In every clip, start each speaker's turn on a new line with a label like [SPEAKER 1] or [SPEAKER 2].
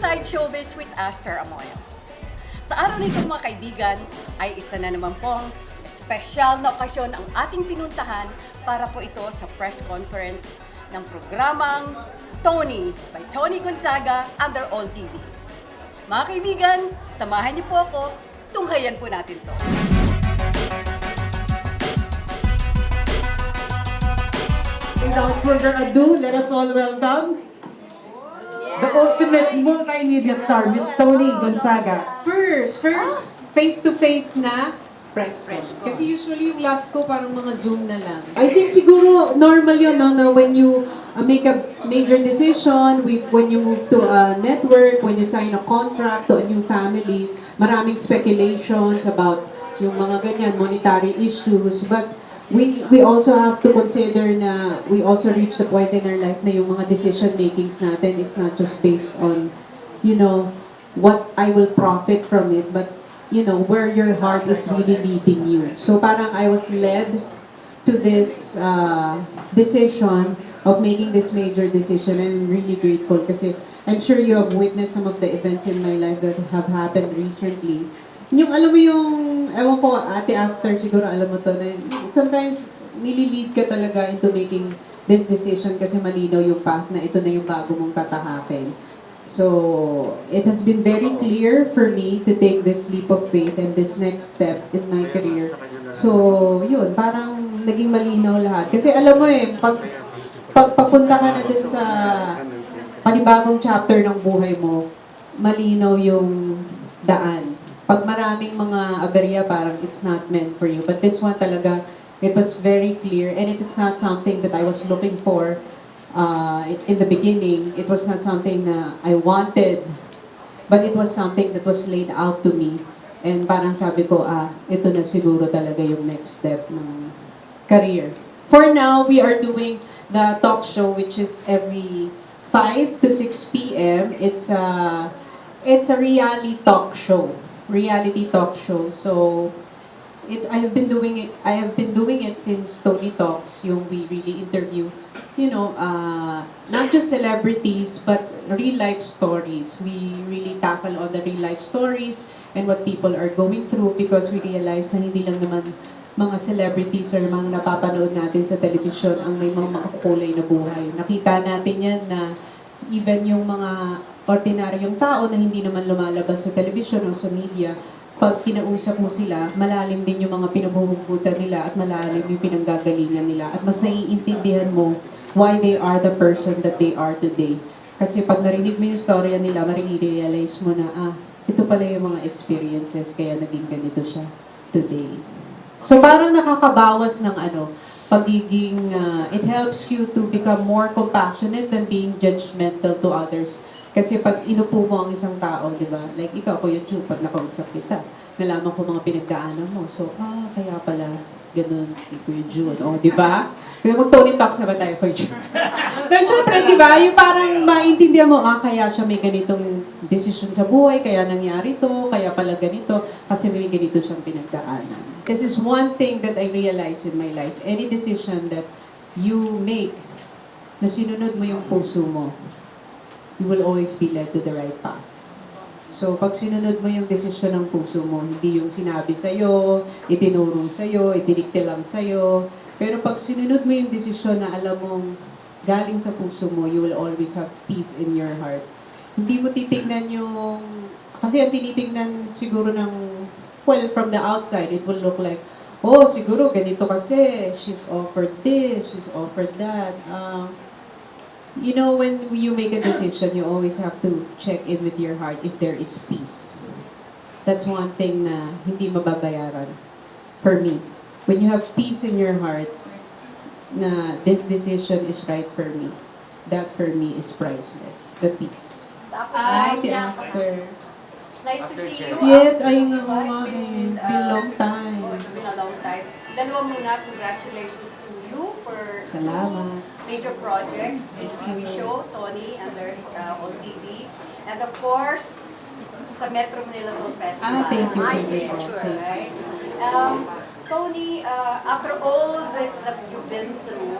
[SPEAKER 1] Inside Showbiz with Aster Amoyo. Sa araw nito mga kaibigan, ay isa na naman pong espesyal na okasyon ang ating pinuntahan para po ito sa press conference ng programang TONI by Toni Gonzaga under ALLTV. Mga kaibigan, samahan niyo po ako, tunghayan po natin to.
[SPEAKER 2] Without further ado, let us all welcome the ultimate multimedia star, Miss Toni Gonzaga.
[SPEAKER 3] First, face-to-face na press con. Kasi usually yung last ko parang mga Zoom na lang. I think siguro normal yun, no, na when you make a major decision, when you move to a network, when you sign a contract to a new family, maraming speculations about yung mga ganyan, monetary issues. But we also have to consider na we also reach the point in our life na yung mga decision makings natin is not just based on, you know, what I will profit from it, but you know, where your heart is really leading you. So parang I was led to this decision of making this major decision, and I'm really grateful kasi I'm sure you have witnessed some of the events in my life that have happened recently. Yung alam mo yung, ewan ko, Ate Aster, siguro alam mo to, na sometimes nililid ka talaga into making this decision kasi malinaw yung path na ito na yung bago mong tatahakin. So, it has been very clear for me to take this leap of faith and this next step in my career. So, yun, parang naging malinaw lahat. Kasi alam mo pag papunta ka na dun sa panibagong chapter ng buhay mo, malinaw yung daan. Pag maraming mga aberya, parang it's not meant for you. But this one talaga, it was very clear, and it is not something that I was looking for in the beginning. It was not something na I wanted, but it was something that was laid out to me. And parang sabi ko, ito na siguro talaga yung next step ng career. For now, we are doing the talk show, which is every 5 to 6 p.m. It's a reality talk show. So I have been doing it since Toni Talks, yung we really interview, you know, not just celebrities but real life stories. We really tackle all the real life stories and what people are going through, because we realize na hindi lang naman mga celebrities or mga napapanood natin sa telebisyon ang may mga makakulay na buhay. Nakita natin yan na even yung mga ordinaryong tao na hindi naman lumalabas sa telebisyon o sa media, pag kinausap mo sila, malalim din yung mga pinabuhugutan nila at malalim yung pinanggagalingan nila. At mas naiintindihan mo why they are the person that they are today. Kasi pag narinig mo yung storya nila, marirealize mo na, ito pala yung mga experiences, kaya naging ganito siya today. So parang nakakabawas ng pagiging, it helps you to become more compassionate than being judgmental to others. Kasi pag inupo mo ang isang tao, di ba? Like ikaw, Kuya Ju, pag nakausap kita, nalaman ko mga pinagdaanan mo. So, kaya pala, ganun si Kuya Ju, di ba? Kaya mag-Toni Talks na ba tayo, Kuya Ju? Pero syempre, di ba? Yung parang maintindihan mo, kaya siya may ganitong desisyon sa buhay, kaya nangyari to, kaya pala ganito, kasi may ganito siyang pinagdaanan. This is one thing that I realized in my life. Any decision that you make, na sinunod mo yung puso mo, you will always be led to the right path. So, pag sinunod mo yung desisyon ng puso mo, hindi yung sinabi sa'yo, itinuro sa'yo, idinikte lang sa'yo. Pero pag sinunod mo yung desisyon na alam mong galing sa puso mo, you will always have peace in your heart. Hindi mo titignan yung... Kasi ang tinitignan siguro ng... Well, from the outside, it will look like, siguro ganito kasi, she's offered this, she's offered that. You know, when you make a decision, you always have to check in with your heart if there is peace. That's one thing na hindi mababayaran for me. When you have peace in your heart, na this decision is right for me, that for me is priceless. The peace. Hi, the Aster.
[SPEAKER 1] It's nice to see you.
[SPEAKER 3] Yes, ayun nga mga
[SPEAKER 1] It's been
[SPEAKER 3] been long time.
[SPEAKER 1] It's been a long time. Dalawa muna, congratulations to you for
[SPEAKER 3] Salamat.
[SPEAKER 1] major projects, this TV show, Toni, under ALLTV. And of course, sa Metro Manila Film Festival.
[SPEAKER 3] Thank you.
[SPEAKER 1] My
[SPEAKER 3] Thank you.
[SPEAKER 1] picture, right? Toni, after all this that you've been through,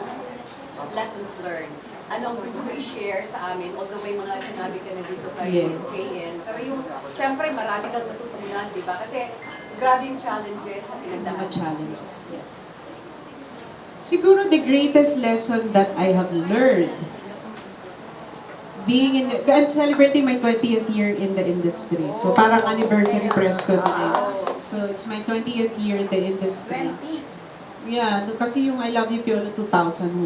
[SPEAKER 1] lessons learned. ano ang gusto mo i-share sa amin? Although may mga sinabi ka na dito kay
[SPEAKER 3] Yes.
[SPEAKER 1] KN. Pero yung, syempre marami kang matutunan, di ba? Kasi grabe yung challenges sa
[SPEAKER 3] Mga
[SPEAKER 1] pinagdaan.
[SPEAKER 3] challenges, yes. Siguro the greatest lesson that I have learned being in the, I'm celebrating my 20th year in the industry. So parang anniversary press ko na rin. So it's my 20th year in the industry.
[SPEAKER 1] 20.
[SPEAKER 3] Yeah, kasi yung I Love You Piolo 2001.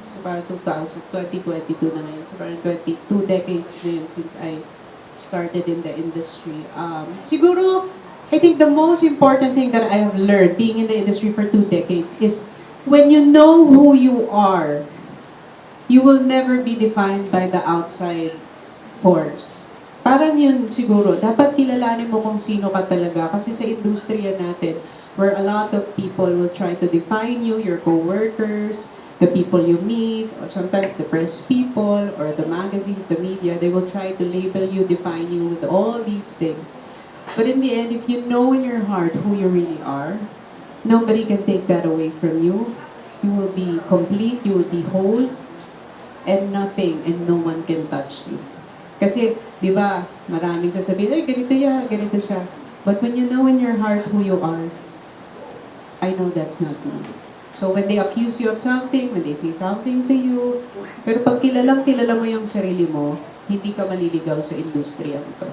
[SPEAKER 3] So parang 2022 na ngayon. So parang 22 decades na yun since I started in the industry. Siguro, I think the most important thing that I have learned being in the industry for 2 decades is when you know who you are, you will never be defined by the outside force. Parang yun siguro, dapat kilalanin mo kung sino ka talaga. Kasi sa industriya natin, where a lot of people will try to define you, your co-workers, the people you meet, or sometimes the press people, or the magazines, the media, they will try to label you, define you with all these things. But in the end, if you know in your heart who you really are, nobody can take that away from you. You will be complete, you will be whole, and nothing and no one can touch you. Kasi, di ba, maraming sasabihin, ay, ganito yan, ganito siya. But when you know in your heart who you are, I know that's not me. So when they accuse you of something, when they say something to you, pero pag kilala mo yung sarili mo, hindi ka maliligaw sa industriya ito.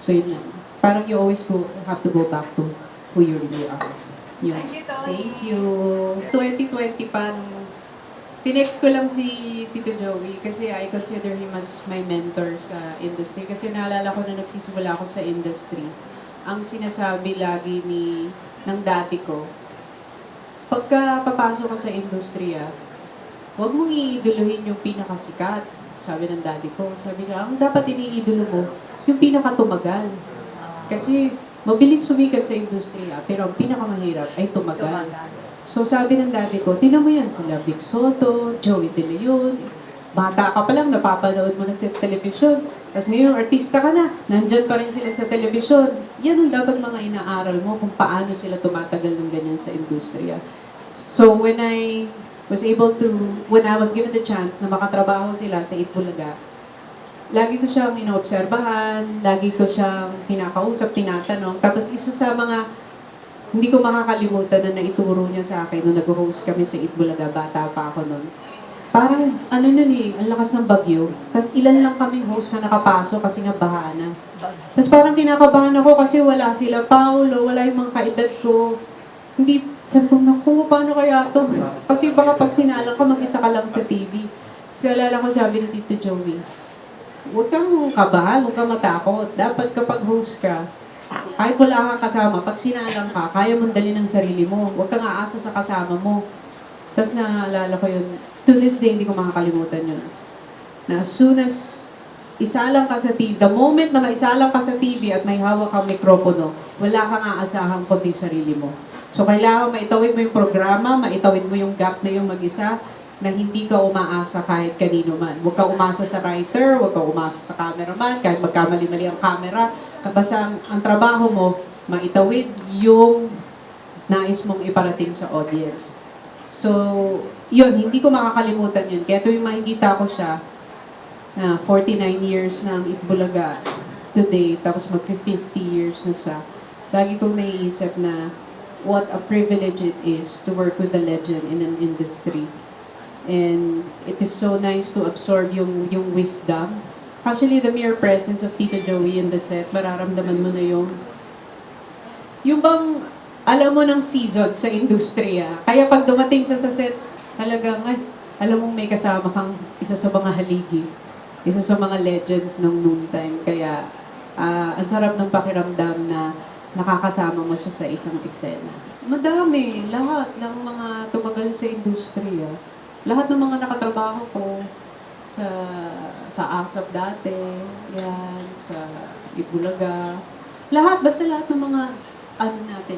[SPEAKER 3] So yun lang. Parang you always have to go back to who you really are. Yun.
[SPEAKER 1] Thank you, Tony.
[SPEAKER 3] Thank you. 2020 pa, tinext ko lang si Tito Joey kasi I consider him as my mentor sa industry. Kasi naalala ko na nagsisimula ako sa industry. Ang sinasabi lagi ng dati ko, pagka papasok ka sa industriya, huwag mong iiduluhin yung pinakasikat. Sabi ng daddy ko. Sabi niya, ang dapat iniidolo mo, yung pinakatumagal. Kasi mabilis sumikat sa industriya, pero ang pinakamahirap ay tumagal. So sabi ng daddy ko, tinan mo yan sila Vic Soto, Joey De Leon. Bata ka pa lang, napapanood mo na sa telebisyon. Tapos ngayon, artista ka na, nandyan pa rin sila sa telebisyon. Yan ang dapat mga inaaral mo kung paano sila tumatagal ng ganyan sa industriya. So when I was given the chance na makatrabaho sila sa Itbulaga, lagi ko siyang inoobserbahan, lagi ko siyang kinakausap, tinatanong. Tapos isa sa mga hindi ko makakalimutan na naituro niya sa akin nung nag-host kami sa Itbulaga, bata pa ako nun. Parang, ang lakas ng bagyo. Tapos ilan lang kami host na nakapasok kasi nga baha na. Tapos parang kinakabahan ako kasi wala sila Paulo, wala yung mga kaedad ko. Hindi, sabi ko, naku, paano kaya to? Kasi baka pag sinalang ka, mag-isa ka lang sa TV. Kasi alala ko sabi ni Tito Joey, huwag kang kabahan, huwag kang matakot. Dapat kapag host ka, kahit wala kang kasama, pag sinalang ka, kaya mong dali ng sarili mo. Huwag kang aasa sa kasama mo. Tapos naalala ko yun, to this day, hindi ko makakalimutan yun. Na as soon as isalang ka sa TV, the moment na maisalang ka sa TV at may hawak kang mikropono, wala kang aasahan kundi sarili mo. So kailangan maitawid mo yung programa, maitawid mo yung gap na yung mag-isa, na hindi ka umaasa kahit kanino man. Huwag ka umasa sa writer, huwag ka umasa sa cameraman, kahit magkamali-mali ang camera. Kapag ang trabaho mo, maitawid yung nais mong iparating sa audience. So, yun, hindi ko makakalimutan yun. Kaya tuwing makikita ko siya, 49 years ng Itbulaga today, tapos mag-50 years na siya, lagi kong naiisip na what a privilege it is to work with a legend in an industry. And it is so nice to absorb yung wisdom. Actually, the mere presence of Tito Joey in the set, mararamdaman mo na yung bang alam mo ng season sa industriya. Kaya pag dumating siya sa set, talagang, alam mong may kasama kang isa sa mga haligi, isa sa mga legends ng noontime. Kaya, ang sarap ng pakiramdam na nakakasama mo siya sa isang eksena. Madami, lahat ng mga tumagal sa industriya. Lahat ng mga nakatrabaho ko sa ASAP dati, yan, sa Itbulaga. Basta lahat ng mga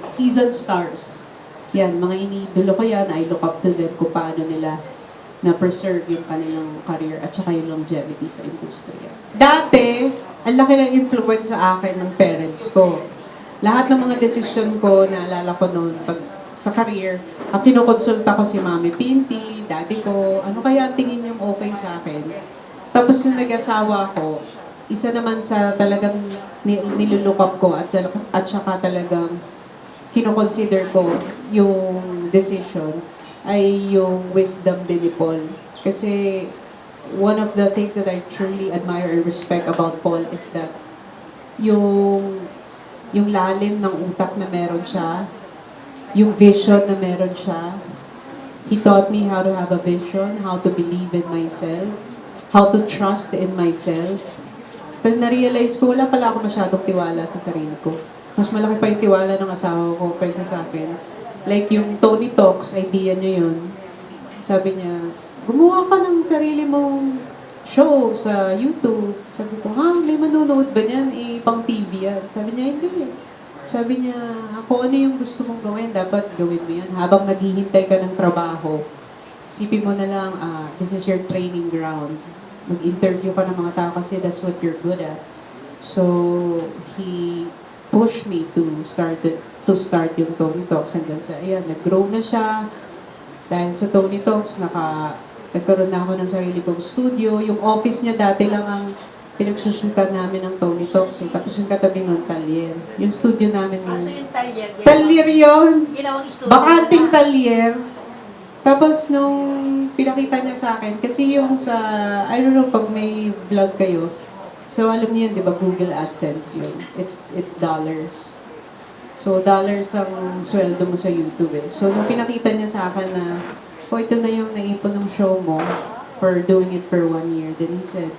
[SPEAKER 3] season stars. Yan, mga iniidolo ko yan, I look up to them kung paano nila na-preserve yung kanilang career at saka yung longevity sa industriya. Dati, ang laki ng influence sa akin ng parents ko. Lahat ng mga desisyon ko, naalala ko noon, sa career, ang kinukonsulta ko si Mami Pinti, daddy ko, ano kaya tingin yung okay sa akin. Tapos yung nag-asawa ko, isa naman sa talagang nilulook up ko at saka talagang kinoconsider ko yung decision ay yung wisdom din ni Paul. Kasi one of the things that I truly admire and respect about Paul is that yung lalim ng utak na meron siya, yung vision na meron siya. He taught me how to have a vision, how to believe in myself, how to trust in myself. Then na-realize ko, wala pala ako masyadong tiwala sa sarili ko. Mas malaki pa yung tiwala ng asawa ko kaysa sa akin. Like yung Tony Talks, idea niya yun. Sabi niya, gumawa ka ng sarili mong show sa YouTube. Sabi ko, ha? May manonood ba niyan? Pang TV yan. Sabi niya, hindi. Sabi niya, kung ano yung gusto mong gawin, dapat gawin mo yan. Habang naghihintay ka ng trabaho, isipin mo na lang, this is your training ground. Mag-interview ka ng mga tao kasi that's what you're good at. So, he pushed me to start yung Tony Talks hanggang sa, ayan, nag-grow na siya. Dahil sa Tony Talks, nagkaroon na ako ng sarili kong studio. Yung office niya dati lang ang pinagsusukan namin ng Tony Talks. Tapos yung katabi ng Talyer. Yung studio namin.
[SPEAKER 4] So yung Talyer,
[SPEAKER 3] Talyer yun!
[SPEAKER 4] ginawang studio.
[SPEAKER 3] Bakanting Talyer. Tapos nung pinakita niya sa akin, kasi yung sa, I don't know, pag may vlog kayo, so alam niyo yun, di ba, Google AdSense yun. It's dollars. So, dollars ang sweldo mo sa YouTube eh. So, nung pinakita niya sa akin na, ito na yung naipon ng show mo for doing it for 1 year. Then he said,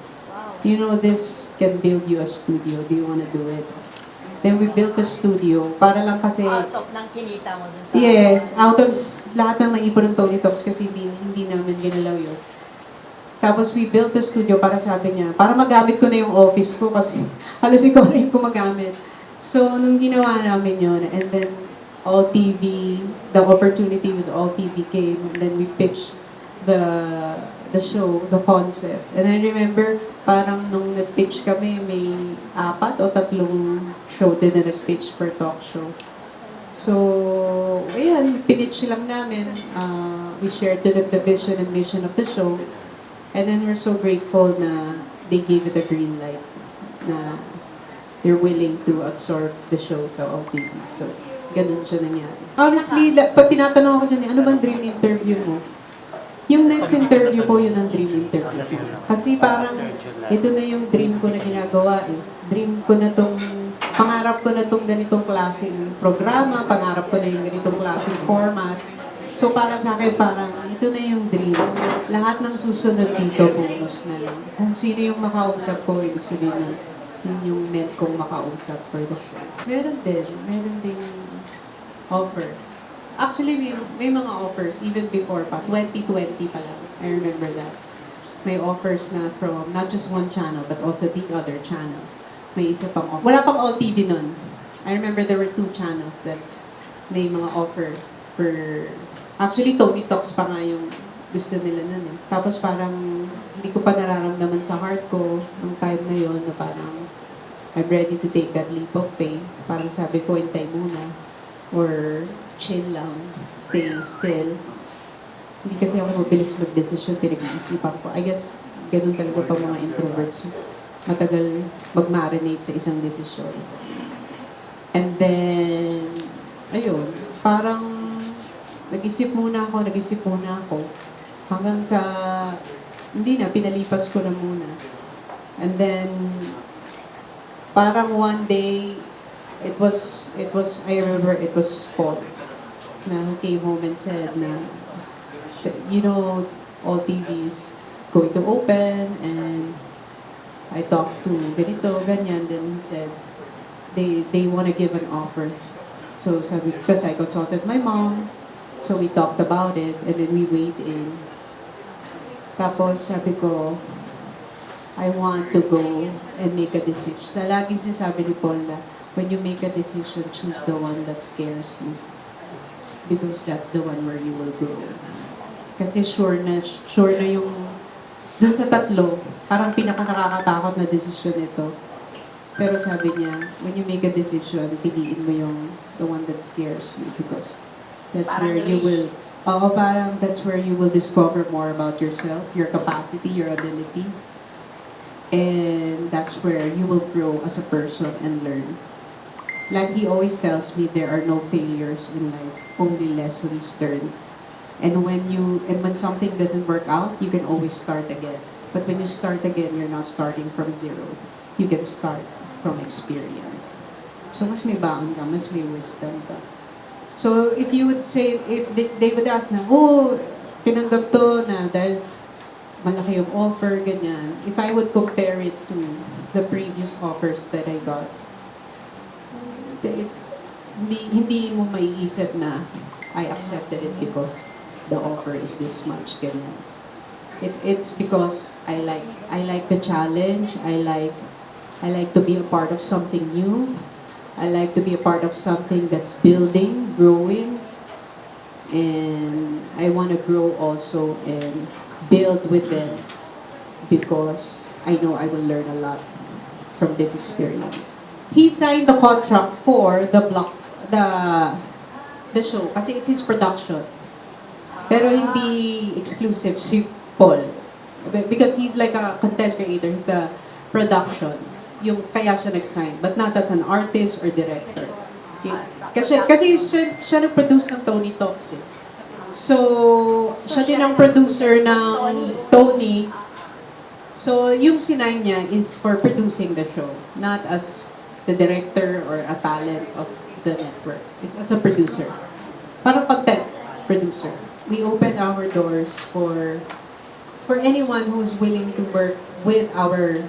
[SPEAKER 3] you know, this can build you a studio. Do you wanna do it? Then we built a studio para lang kasi...
[SPEAKER 4] Out of ng kinita mo dun sa...
[SPEAKER 3] Yes, out of lahat ng naipon ng Tony Talks kasi hindi namin ginalaw yun. Tapos we built a studio para sabi niya, para magamit ko na yung office ko kasi halos ikaw na yung gumagamit. So, nung ginawa namin yun, and then ALLTV, the opportunity with ALLTV came, and then we pitched the show, the concept. And I remember, parang nung nag-pitch kami, may 4 o 3 show din na nag-pitch per talk show. So, ayan, pinitch lang namin. We shared to them the vision and mission of the show. And then we're so grateful na they gave it a green light. Na they're willing to absorb the show sa ALLTV. So, ganun siya nangyari. Honestly, pag tinatanong ako dyan, ano bang dream interview mo? Yung next interview ko, yun ang dream interview ko. Kasi parang, ito na yung dream ko na ginagawa eh. Dream ko na tong, pangarap ko na tong ganitong klaseng programa, pangarap ko na yung ganitong klaseng format. So para sa akin, parang, ito na yung dream. Lahat ng susunod dito, bonus na lang. Kung sino yung makausap ko, ibig sabihin na, yun yung meant kong makausap for the show. Meron din offer. Actually, may mga offers even before pa. 2020 pa lang. I remember that. May offers na from not just one channel, but also the other channel. May isa pang offer. Wala pang ALLTV nun. I remember there were 2 channels that may mga offer for... Actually, Tony Talks pa nga yung gusto nila nun eh. Tapos parang hindi ko pa nararamdaman sa heart ko nung time na yon na parang I'm ready to take that leap of faith. Parang sabi ko, hintay muna. Or chill lang, stay still. Hindi kasi ako mabilis mag-desisyon, pinag-iisipan ko. I guess, ganun talaga pa mga introverts. Matagal mag-marinate sa isang desisyon. And then, ayun, parang nag-isip muna ako. Hanggang sa, hindi na, pinalipas ko na muna. And then, parang one day, it was, I remember it was Paul na who came home and said na, you know, ALLTV is going to open and I talked to ganito, ganyan, then he said, they want to give an offer. So sabi, because I consulted my mom, so we talked about it and then we weighed in. Tapos sabi ko, I want to go and make a decision. Sa lagi sinasabi ni Paul na, when you make a decision, choose the one that scares you. Because that's the one where you will grow. Kasi sure na yung, dun sa 3, parang pinaka-nakakatakot na decision ito. Pero sabi niya, when you make a decision, piliin mo yung the one that scares you because that's
[SPEAKER 4] Parang
[SPEAKER 3] where you will Oo, parang that's where you will discover more about yourself, your capacity, your ability. And that's where you will grow as a person and learn. Like he always tells me, there are no failures in life, only lessons learned. And when something doesn't work out, you can always start again. But when you start again, you're not starting from zero. You can start from experience. So mas may baon ka, mas may wisdom ka. So if you would say, if they would ask na, oh, tinanggap to na dahil malaki yung offer, ganyan. If I would compare it to the previous offers that I got, hindi mo maiisip na I accepted it because the offer is this much, ganyan. It's because I like the challenge. I like to be a part of something new. I like to be a part of something that's building, growing, and I want to grow also and build with them because I know I will learn a lot from this experience. He signed the contract for the show kasi it's his production. Pero hindi exclusive si Paul. Because he's like a content creator, he's the production. Yung kaya siya nag-sign, but not as an artist or director. Okay? Kasi siya nag-produce ng Tony Talks eh. So, siya din ang producer ng Tony. So, yung sinay niya is for producing the show, not as the director or a talent of the network. It's as a producer. Parang content producer. We opened our doors for anyone who's willing to work with our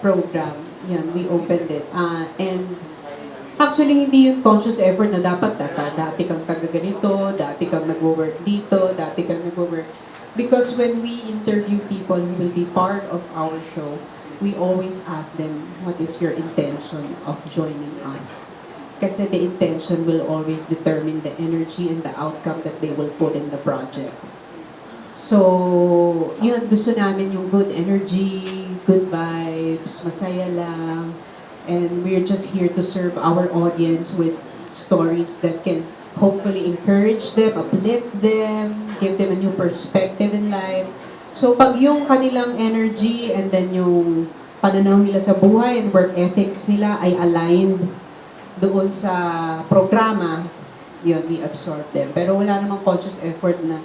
[SPEAKER 3] program. Yan, we opened it. And actually, hindi yun conscious effort na dapat dati kang taga-ganito, dati kang nag-work dito, dati kang nag-work. Because when we interview people who will be part of our show, we always ask them, what is your intention of joining us? Kasi the intention will always determine the energy and the outcome that they will put in the project. So, yun, gusto namin yung good energy, good vibes, masaya lang. And we're just here to serve our audience with stories that can hopefully encourage them, uplift them, give them a new perspective in life. So, pag yung kanilang energy and then yung pananaw nila sa buhay and work ethics nila ay aligned doon sa programa, yun, we absorb them. Pero wala namang conscious effort na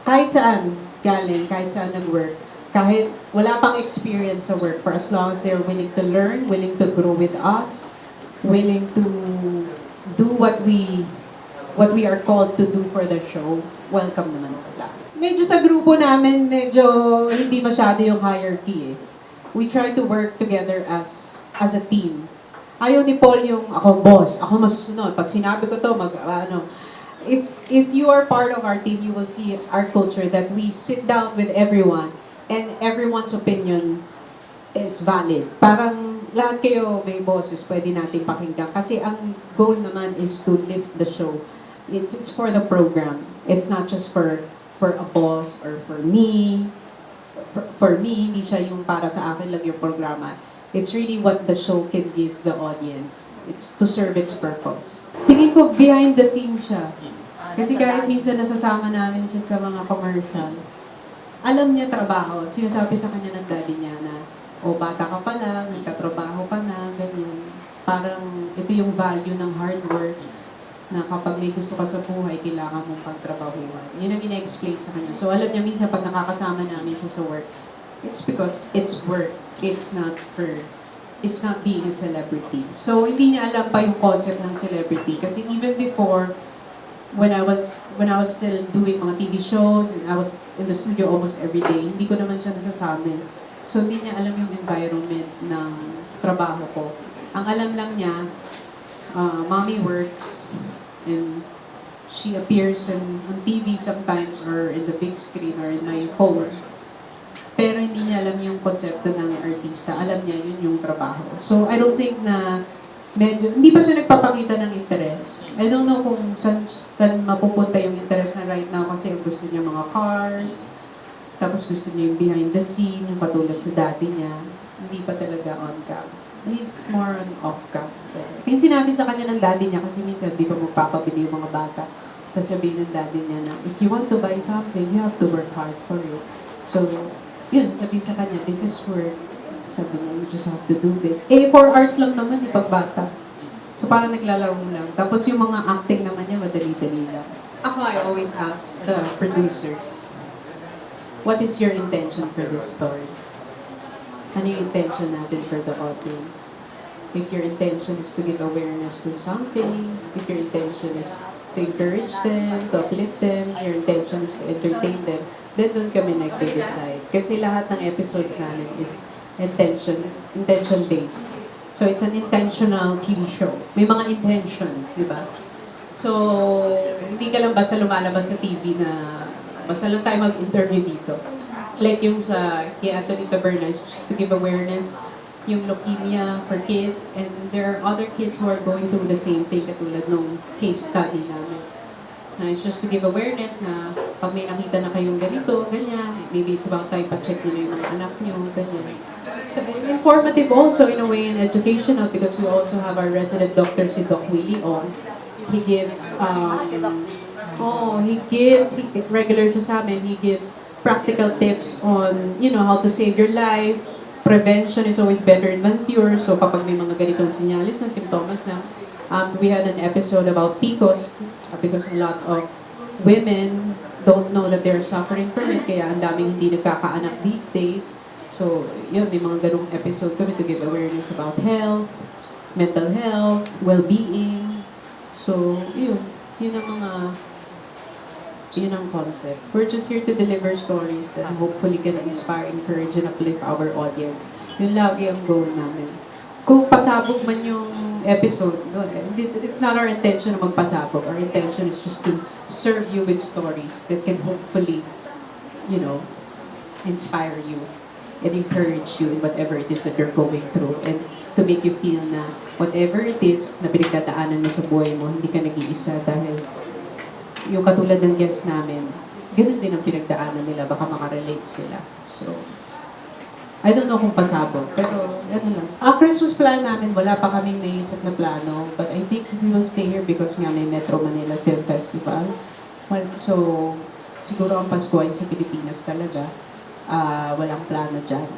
[SPEAKER 3] kahit saan galing, kahit saan nag-work, kahit wala pang experience sa work, for as long as they're willing to learn, willing to grow with us, willing to do what we are called to do for the show, welcome naman sila. Medyo sa grupo namin, medyo hindi masyado yung hierarchy eh. We try to work together as a team. Ayaw ni Paul yung ako boss, ako masusunod. Pag sinabi ko to, If you are part of our team, you will see our culture that we sit down with everyone and everyone's opinion is valid. Parang lahat kayo may boses, pwede natin pakinggan. Kasi ang goal naman is to lift the show. It's for the program. It's not just for a boss or for me. For me, hindi siya yung para sa akin lang yung programa. It's really what the show can give the audience. It's to serve its purpose. Tingin ko behind the scenes siya. Kasi kahit minsan nasasama namin siya sa mga commercial, alam niya trabaho. Sinasabi sa kanya ng daddy niya na, bata ka pa lang, nagtatrabaho ka na, ganyan. Parang ito yung value ng hard work na kapag may gusto ka sa buhay, kailangan mong pagtrabahuan. Yun ang ina-explain sa kanya. So alam niya minsan pag nakakasama namin siya sa work, it's because it's work. It's not being a celebrity. So hindi niya alam pa yung concept ng celebrity. Kasi even before, when I was still doing mga TV shows and I was in the studio almost every day, hindi ko naman siya nasasabi. So hindi niya alam yung environment ng trabaho ko. Ang alam lang niya, mommy works and she appears on TV sometimes or in the big screen or in my phone. Pero hindi niya alam yung konsepto ng artista. Alam niya yun yung trabaho. So I don't think na hindi pa siya nagpapakita ng interest. I don't know kung saan mapupunta yung interest na right now kasi gusto niya mga cars, tapos gusto niya yung behind the scene, yung katulad sa daddy niya. Hindi pa talaga on cam. He's more on off cam. Kaya sinabi sa kanya ng daddy niya kasi minsan di pa magpapabili yung mga bata. sasabihin ng daddy niya na, if you want to buy something, you have to work hard for it. So, yun, sabihin sa kanya, this is work. Sabi niya, you just have to do this. 4 hours lang naman, pagbata. So, parang naglalaro lang. Tapos yung mga acting naman niya, madali-dali lang. Ako, I always ask the producers, what is your intention for this story? Ano yung intention natin for the audience? If your intention is to give awareness to something, if your intention is to encourage them, to uplift them, your intention is to entertain them, then doon kami nag-decide. Kasi lahat ng episodes namin is intention-based. So, it's an intentional TV show. May mga intentions, di ba? So, hindi ka lang basta lumalabas sa TV na basta lang tayo mag-interview dito. Like yung sa kay Anthony Taberna, just to give awareness yung leukemia for kids, and there are other kids who are going through the same thing katulad nung case study namin. Na it's just to give awareness na pag may nakita na kayong ganito, ganyan, maybe it's about time pa-check nyo na yung mga anak nyo, ganyan. So, informative also in a way and educational because we also have our resident doctor, si Doc Willie Ong. He gives, regular siya sa amin, he gives practical tips on, how to save your life. Prevention is always better than cure. So, kapag may mga ganitong sinyalis na simptomas na, we had an episode about PCOS because a lot of women don't know that they're suffering from it, kaya ang daming hindi nagkakaanak these days. So, yun, may mga ganong episode kami to give awareness about health, mental health, well-being. So, yun ang concept. We're just here to deliver stories that hopefully can inspire, encourage, and uplift our audience. Yun lagi ang goal namin. Kung pasabog man yung episode, it's not our intention na magpasabog. Our intention is just to serve you with stories that can hopefully, inspire you and encourage you in whatever it is that you're going through, and to make you feel na whatever it is na pinagdadaanan mo sa buhay mo, hindi ka nag-iisa dahil yung katulad ng guest namin, ganun din ang pinagdaanan nila, baka makarelate sila. So, I don't know kung pasabog, pero ano lang. Christmas plan namin, wala pa kaming naisip na plano, but I think we will stay here because nga may Metro Manila Film Festival. Well, so, siguro ang Pasko ay sa Pilipinas talaga. Walang plano dyan.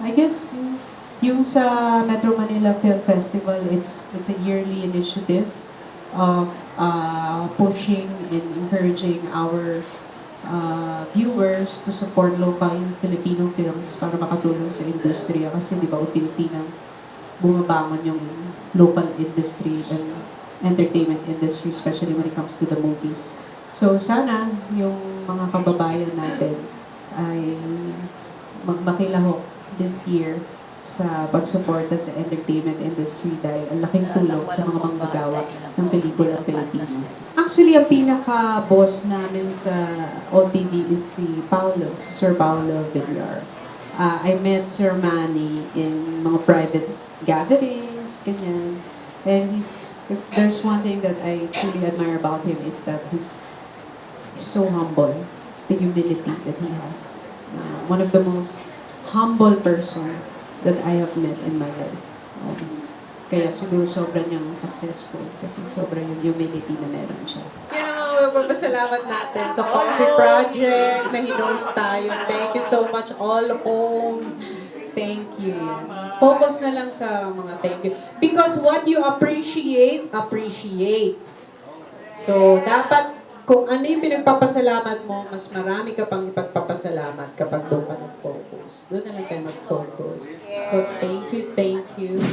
[SPEAKER 3] I guess, yung sa Metro Manila Film Festival, it's a yearly initiative of pushing and encouraging our viewers to support local Filipino films para makatulong sa industriya. Kasi di ba unti-unti nang bumabangon yung local industry and entertainment industry, especially when it comes to the movies. So sana yung mga kababayan natin ay makilahok this year sa pagsuporta sa entertainment industry dahil ang laking tulong sa mga manggagawa ng pelikulang Pilipino. Actually, ang pinaka-boss namin sa ALLTV is si Sir Paulo Villar. I met Sir Manny in mga private gatherings, ganyan. And if there's one thing that I truly admire about him is that he's so humble. It's the humility that he has. One of the most humble person that I have met in my life. Kaya siguro sobra niyang successful kasi sobra yung humility na meron siya. Yan ang mga magpapasalamat natin sa coffee project na hinost tayo. Thank you so much, all home. Thank you. Focus na lang sa mga thank you. Because what you appreciate, appreciates. So, dapat kung ano yung pinagpapasalamat mo, mas marami ka pang ipagpapasalamat kapag doon ka nag-focus. Doon na lang tayo mag-focus. So, thank you, thank you.